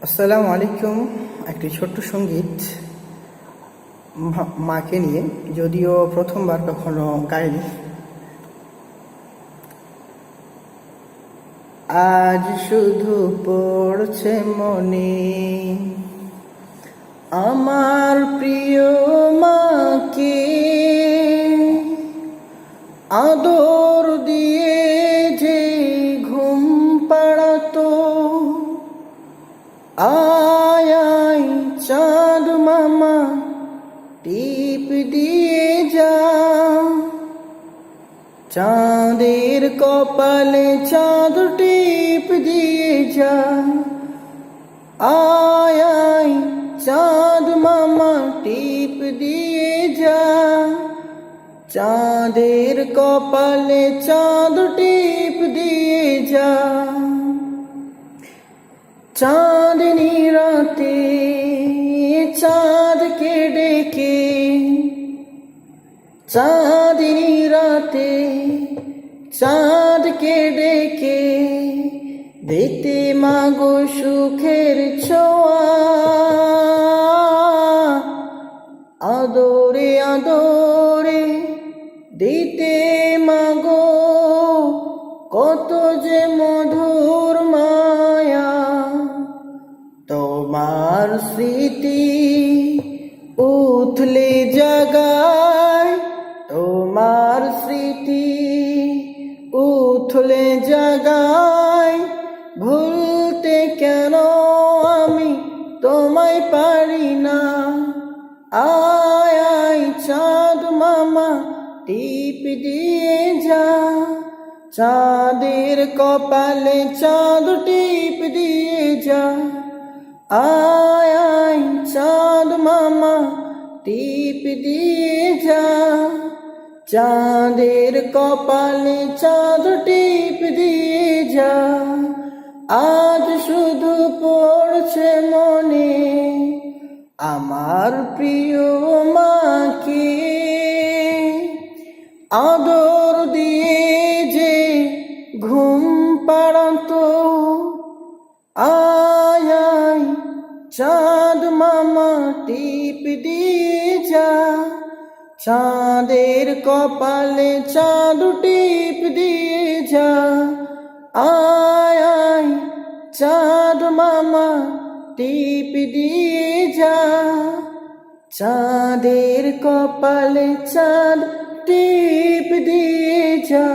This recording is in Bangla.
আসসালামু আলাইকুম। একটি ছোট্ট সঙ্গীত মাকে নিয়ে, যদিও প্রথমবার কখনো গাইনি। আজ শুধু পড়ছে মনে আমার প্রিয় মাকে, আদর দিয়ে যে ঘুম পাড়াতো। আয় আয় চাঁদ মামা টিপ দিয়ে যা, চাঁদের কপালে চাঁদ টিপ দিয়ে যা। আয় আয় চাঁদ মামা টিপ দিয়ে যা, চাঁদের কপালে চাঁদ টিপ দিয়ে যা। চাঁদনি রাতে চাঁদকে ডেকে, চাঁদনি রাতে চাঁদকে ডেকে দিতে মাগো সুখের ছোঁয়া। আদরে আদরে দিতে মাগো কত যে মধুর মায়া। তোমার স্মৃতি উথলে জাগায়, তোমার স্মৃতি উথলে জাগায়। ভুলতে কেন আমি তোমায় পারি না। আয় আয় চাঁদ মামা টিপ দিয়ে যা, চাঁদের কপালে চাঁদ টিপ দিয়ে যা। আয় আয় চাঁদ মামা টিপ দিয়ে যা, চাঁদের কপালে চাঁদ টিপ দিয়ে যা। আজ শুধু পড়ছে মনে আমার প্রিয় মাকে, আদর দিয়ে যে ঘুম পাড়াতো। আয় আয় চাঁদ মামা টিপ দিয়ে যা, চাঁদের কপালে চাঁদ টিপ দিয়ে যা। আয় আয় চাঁদ মামা টিপ দিয়ে যা, চাঁদের কপালে চাঁদ টিপ দিয়ে যা।